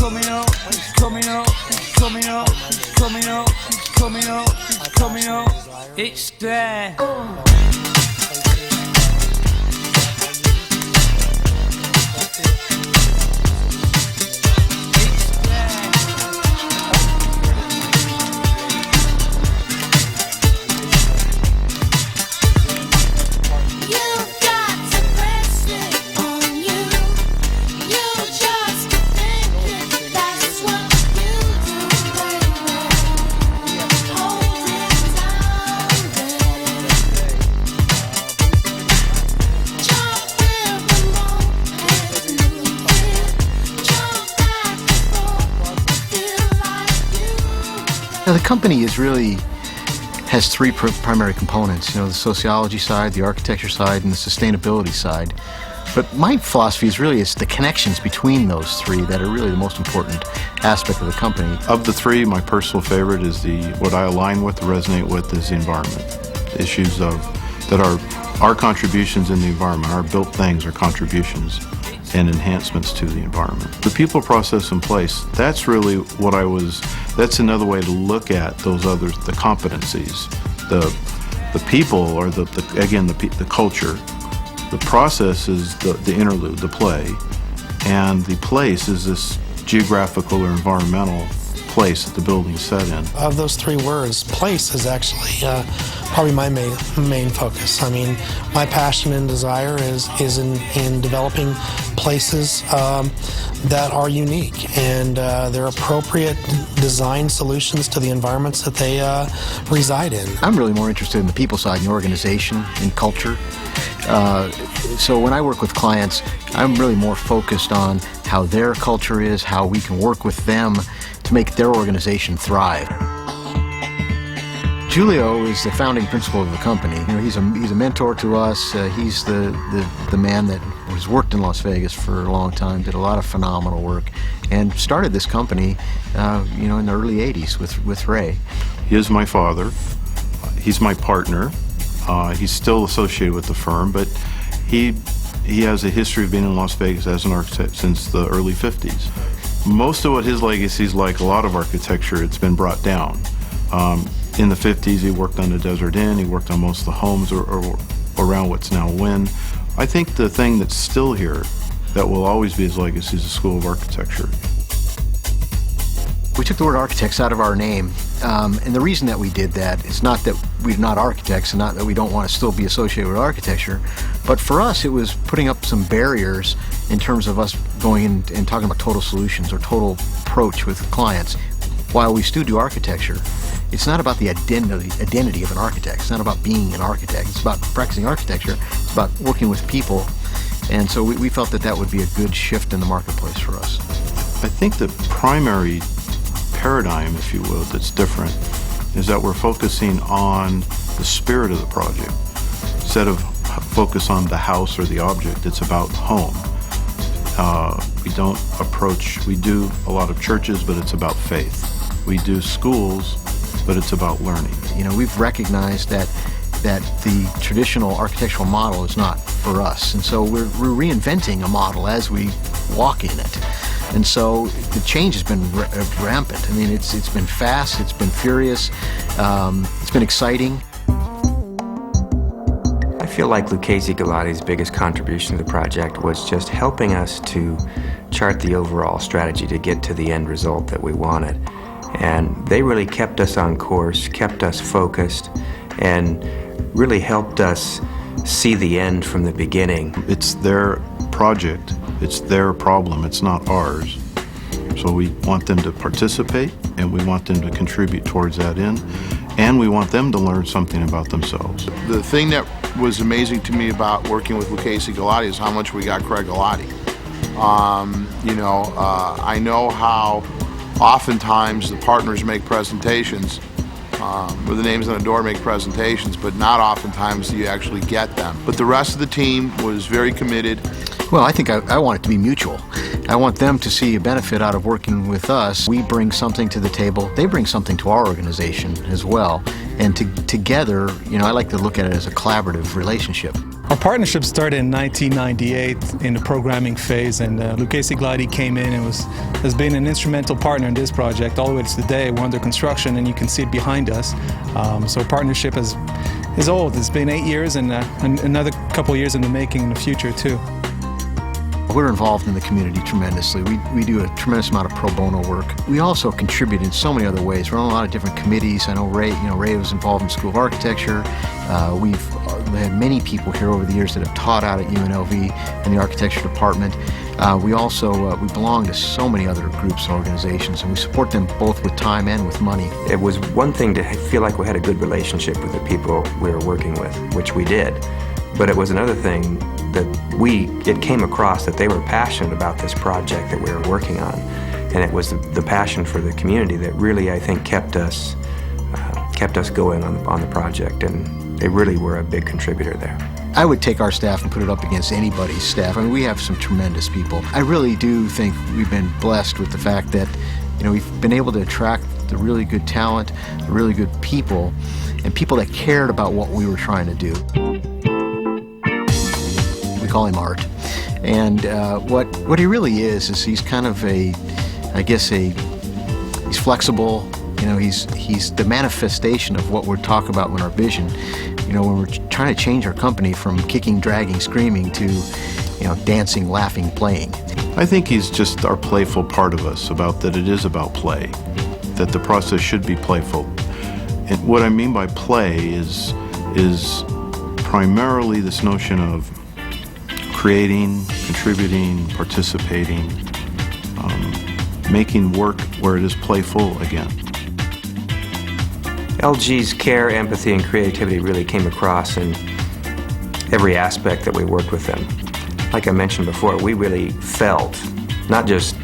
coming up, it's coming up, it's coming up, it's coming up, it's coming up, it's coming up, it's there. Now, the company has three primary components, the sociology side, the architecture side, and the sustainability side. But my philosophy is really it's the connections between those three that are really the most important aspect of the company. Of the three, my personal favorite is what I align with, resonate with, is the environment. Issues that are our contributions in the environment, our built things are contributions and enhancements to the environment. The people, process, and place, that's really that's another way to look at those others, the competencies. The people, or the culture. The process is the interlude, the play, and the place is this geographical or environmental place that the building's set in. Of those three words, place is actually probably my main focus. I mean, my passion and desire is in developing places that are unique and they're appropriate design solutions to the environments that they reside in. I'm really more interested in the people side, and the organization and culture. So when I work with clients, I'm really more focused on how their culture is, how we can work with them to make their organization thrive. Julio is the founding principal of the company. He's a mentor to us. He's the man that has worked in Las Vegas for a long time, did a lot of phenomenal work, and started this company, in the early '80s with Ray. He is my father. He's my partner. He's still associated with the firm, but he has a history of being in Las Vegas as an architect since the early '50s. Most of what his legacy is like a lot of architecture, it's been brought down. In the '50s, he worked on the Desert Inn. He worked on most of the homes or around what's now Wynn. I think the thing that's still here that will always be his legacy is the School of Architecture. We took the word architects out of our name, and the reason that we did that is not that we're not architects and not that we don't want to still be associated with architecture, but for us it was putting up some barriers in terms of us going in and talking about total solutions or total approach with clients. While we still do architecture, it's not about the identity of an architect. It's not about being an architect. It's about practicing architecture. It's about working with people. And so we felt that would be a good shift in the marketplace for us. I think the primary paradigm, if you will, that's different is that we're focusing on the spirit of the project. Instead of focus on the house or the object, it's about home. We do a lot of churches, but it's about faith. We do schools, but it's about learning. We've recognized that the traditional architectural model is not for us, and so we're reinventing a model as we walk in it. And so the change has been rampant. I mean, it's been fast, it's been furious, it's been exciting. I feel like Lucchese Galati's biggest contribution to the project was just helping us to chart the overall strategy to get to the end result that we wanted. And they really kept us on course, kept us focused, and really helped us see the end from the beginning. It's their project, it's their problem, it's not ours. So we want them to participate, and we want them to contribute towards that end, and we want them to learn something about themselves. The thing that was amazing to me about working with Lucchese Galati is how much we got Craig Galati. I know how oftentimes the partners make presentations, or the names on the door make presentations, but not oftentimes do you actually get them. But the rest of the team was very committed. Well, I think I want it to be mutual. I want them to see a benefit out of working with us. We bring something to the table. They bring something to our organization as well. And together, I like to look at it as a collaborative relationship. Our partnership started in 1998 in the programming phase, and Lucchese Gladi came in and has been an instrumental partner in this project all the way to today. We're under construction, and you can see it behind us. So partnership is old. It's been 8 years, and another couple of years in the making in the future too. We're involved in the community tremendously. We do a tremendous amount of pro bono work. We also contribute in so many other ways. We're on a lot of different committees. I know Ray was involved in School of Architecture. We've had many people here over the years that have taught out at UNLV in the architecture department. We belong to so many other groups and organizations, and we support them both with time and with money. It was one thing to feel like we had a good relationship with the people we were working with, which we did, but it was another thing that it came across that they were passionate about this project that we were working on, and it was the passion for the community that really, I think, kept us going on the project, and they really were a big contributor there. I would take our staff and put it up against anybody's staff. I mean, we have some tremendous people. I really do think we've been blessed with the fact that, we've been able to attract the really good talent, the really good people, and people that cared about what we were trying to do. We call him Art. And what he really is he's kind of he's flexible. He's the manifestation of what we're talking about in our vision. When we're trying to change our company from kicking, dragging, screaming to, dancing, laughing, playing. I think he's just our playful part of us, that it is about play, that the process should be playful. And what I mean by play is primarily this notion of creating, contributing, participating, making work where it is playful again. LG's care, empathy, and creativity really came across in every aspect that we worked with them. Like I mentioned before, we really felt, not just,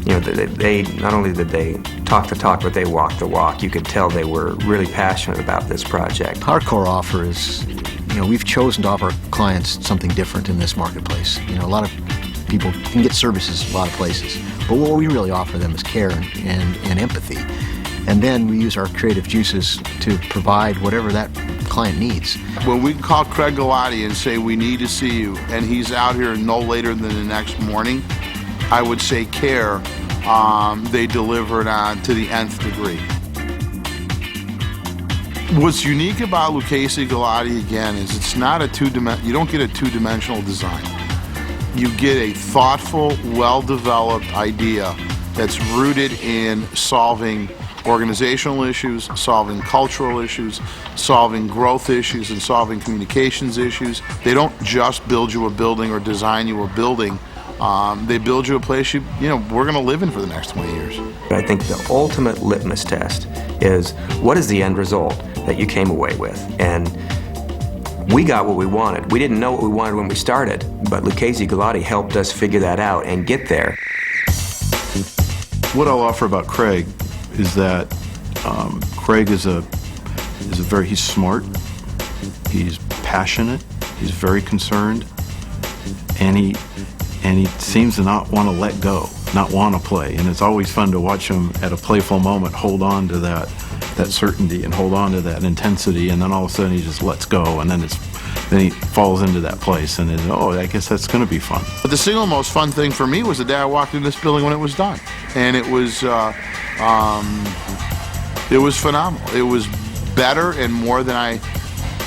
they not only did they talk the talk, but they walked the walk. You could tell they were really passionate about this project. Our core offer is, we've chosen to offer our clients something different in this marketplace. A lot of people can get services a lot of places, but what we really offer them is care and empathy. And then we use our creative juices to provide whatever that client needs. When we call Craig Galati and say we need to see you, and he's out here no later than the next morning, I would say care. They delivered on to the nth degree. What's unique about Lucchese Galati again is it's not you don't get a two-dimensional design. You get a thoughtful, well-developed idea that's rooted in solving organizational issues, solving cultural issues, solving growth issues, and solving communications issues. They don't just build you a building or design you a building. They build you a place we're going to live in for the next 20 years. I think the ultimate litmus test is, what is the end result that you came away with? And we got what we wanted. We didn't know what we wanted when we started, but Lucchese Galati helped us figure that out and get there. What I'll offer about Craig is that Craig he's smart, he's passionate, he's very concerned, and he seems to not want to let go, not want to play. And it's always fun to watch him at a playful moment hold on to that certainty and hold on to that intensity, and then all of a sudden he just lets go, and then he falls into that place, and I guess that's going to be fun. But the single most fun thing for me was the day I walked into this building when it was done, and it was phenomenal. It was better and more than I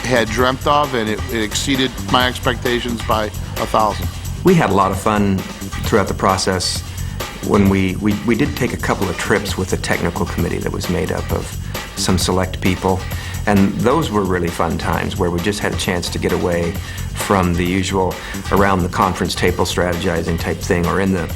had dreamt of, and it exceeded my expectations by 1,000. We had a lot of fun throughout the process. When we did take a couple of trips with the technical committee that was made up of some select people, and those were really fun times where we just had a chance to get away from the usual around the conference table strategizing type thing, or in the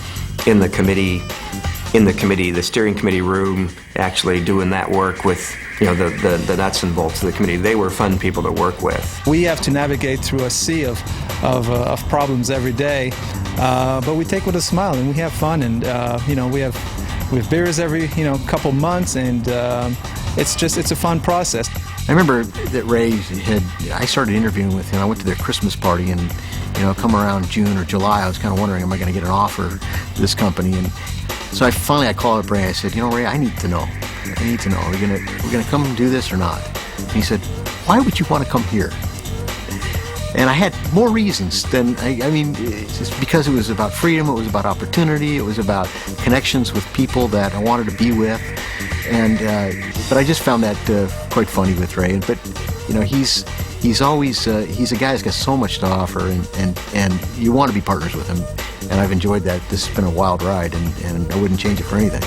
steering committee room, actually doing that work with the nuts and bolts of the committee. They were fun people to work with. We have to navigate through a sea of problems every day, but we take it with a smile and we have fun, and we have beers every couple months, and it's a fun process. I remember that I started interviewing with him. I went to their Christmas party, and come around June or July, I was kind of wondering, am I going to get an offer to this company? And so I called up Ray. I said, Ray, I need to know. Are we gonna come and do this or not? And he said, why would you want to come here? And I had more reasons than, I mean, it's just because it was about freedom, it was about opportunity, it was about connections with people that I wanted to be with. And, but I just found that quite funny with Ray. But, you know, he's always, he's a guy that's got so much to offer, and you want to be partners with him. And I've enjoyed that. This has been a wild ride, and I wouldn't change it for anything.